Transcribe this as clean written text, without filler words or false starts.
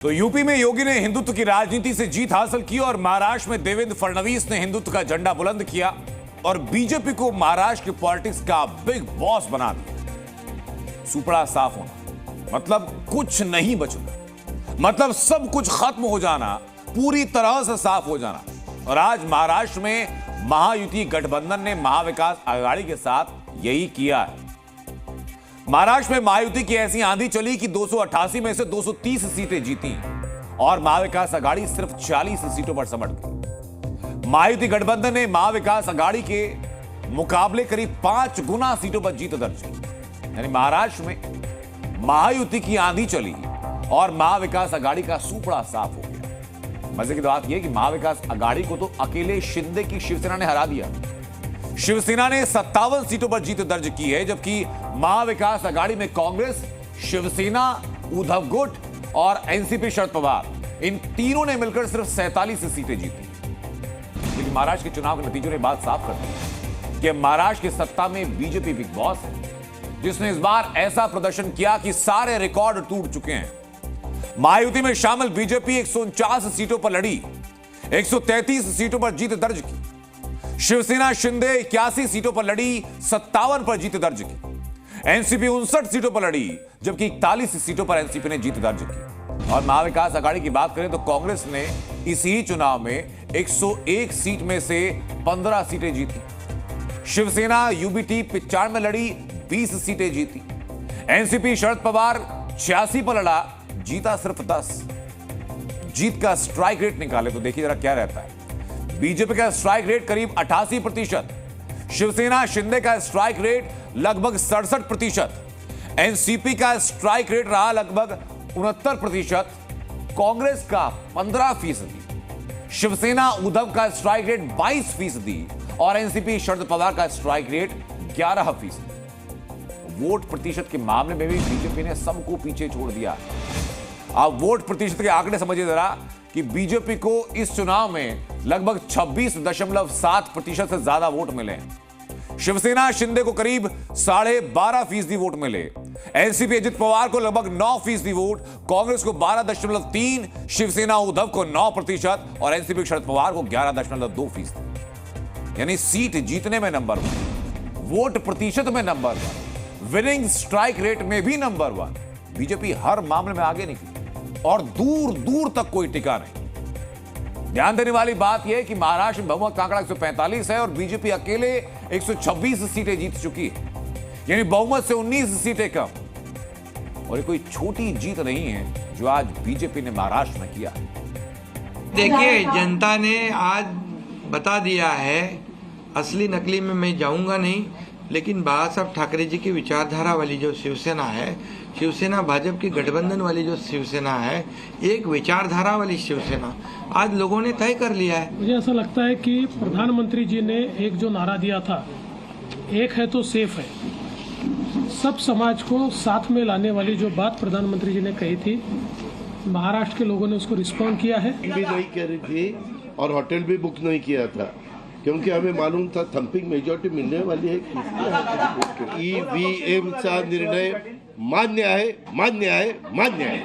तो यूपी में योगी ने हिंदुत्व की राजनीति से जीत हासिल की और महाराष्ट्र में देवेंद्र फडणवीस ने हिंदुत्व का झंडा बुलंद किया और बीजेपी को महाराष्ट्र की पॉलिटिक्स का बिग बॉस बना दिया। सुपड़ा साफ होना मतलब कुछ नहीं बचना, मतलब सब कुछ खत्म हो जाना, पूरी तरह से साफ हो जाना। और आज महाराष्ट्र में महायुति गठबंधन ने महाविकास आघाड़ी के साथ यही किया है। महाराष्ट्र में महायुति की ऐसी आंधी चली कि 288 में से 230 सीटें जीती और महाविकास आघाड़ी सिर्फ 40 सीटों पर सिमट गई। महायुति गठबंधन ने महाविकास आघाड़ी के मुकाबले करीब 5 गुना सीटों पर जीत दर्ज की। यानी महाराष्ट्र में महायुति की आंधी चली और महाविकास आघाड़ी का सुपड़ा साफ हो गया। मजे की बात यह कि महाविकास आघाड़ी को तो अकेले शिंदे की शिवसेना ने हरा दिया। शिवसेना ने 57 सीटों पर जीत दर्ज की है, जबकि महाविकास आघाड़ी में कांग्रेस, शिवसेना, उद्धव गुट और एनसीपी शरद पवार इन तीनों ने मिलकर सिर्फ 47 सीटें जीती। लेकिन महाराष्ट्र के चुनाव के नतीजों ने बात साफ कर दी कि महाराष्ट्र की सत्ता में बीजेपी बिग बॉस है, जिसने इस बार ऐसा प्रदर्शन किया कि सारे रिकॉर्ड टूट चुके हैं। महायुति में शामिल बीजेपी 149 सीटों पर लड़ी, 133 सीटों पर जीत दर्ज की। शिवसेना शिंदे 81 सीटों पर लड़ी, 57 पर जीत दर्ज की। एनसीपी 59 सीटों पर लड़ी, जबकि 41 सीटों पर एनसीपी ने जीत दर्ज की। और महाविकास आघाड़ी की बात करें तो कांग्रेस ने इसी चुनाव में 101 सीट में से 15 सीटें जीती। शिवसेना यूबीटी 95 में लड़ी, 20 सीटें जीती। एनसीपी शरद पवार 86 पर लड़ा, जीता सिर्फ 10। जीत का स्ट्राइक रेट निकाले तो देखिए जरा क्या रहता है। बीजेपी का स्ट्राइक रेट करीब 88%, शिवसेना शिंदे का स्ट्राइक रेट लगभग 67%, एनसीपी का स्ट्राइक रेट रहा लगभग 69%, कांग्रेस का 15%, शिवसेना उद्धव का स्ट्राइक रेट 22% और एनसीपी शरद पवार का स्ट्राइक रेट 11%। वोट प्रतिशत के मामले में भी बीजेपी ने सबको पीछे छोड़ दिया। आप वोट प्रतिशत के आंकड़े समझिए जरा कि बीजेपी को इस चुनाव में लगभग 26.7% से ज्यादा वोट मिले। शिवसेना शिंदे को करीब 12.5% वोट मिले। एनसीपी अजित पवार को लगभग 9% वोट, कांग्रेस को 12.3%, शिवसेना उद्धव को 9% और एनसीपी शरद पवार को 11.2%। यानी सीट जीतने में नंबर 1, वोट प्रतिशत में नंबर 1, विनिंग स्ट्राइक रेट में भी नंबर 1। बीजेपी हर मामले में आगे निकली और दूर दूर तक कोई टिका नहीं। ध्यान देने वाली बात यह कि महाराष्ट्र में बहुमत का आंकड़ा 145 है और बीजेपी अकेले 126 सीटें जीत चुकी है, यानी बहुमत से 19 सीटें कम। और ये कोई छोटी जीत नहीं है जो आज बीजेपी ने महाराष्ट्र में किया। देखिए, जनता ने आज बता दिया है, असली नकली में मैं जाऊंगा नहीं, लेकिन बाला साहब ठाकरे जी की विचारधारा वाली जो शिवसेना है, शिवसेना भाजपा की गठबंधन वाली जो शिवसेना है, एक विचारधारा वाली शिवसेना आज लोगों ने तय कर लिया है। मुझे ऐसा लगता है कि प्रधानमंत्री जी ने एक जो नारा दिया था, एक है तो सेफ है, सब समाज को साथ में लाने वाली जो बात प्रधानमंत्री जी ने कही थी, महाराष्ट्र के लोगों ने उसको रिस्पॉन्ड किया है। भी नहीं करी थी और होटल भी बुक नहीं किया था, क्योंकि हमें मालूम था थंपिंग मेजॉरिटी मिलने वाली है। ईवीएम चा निर्णय मान्य आहे, मान्य आहे, मान्य आहे।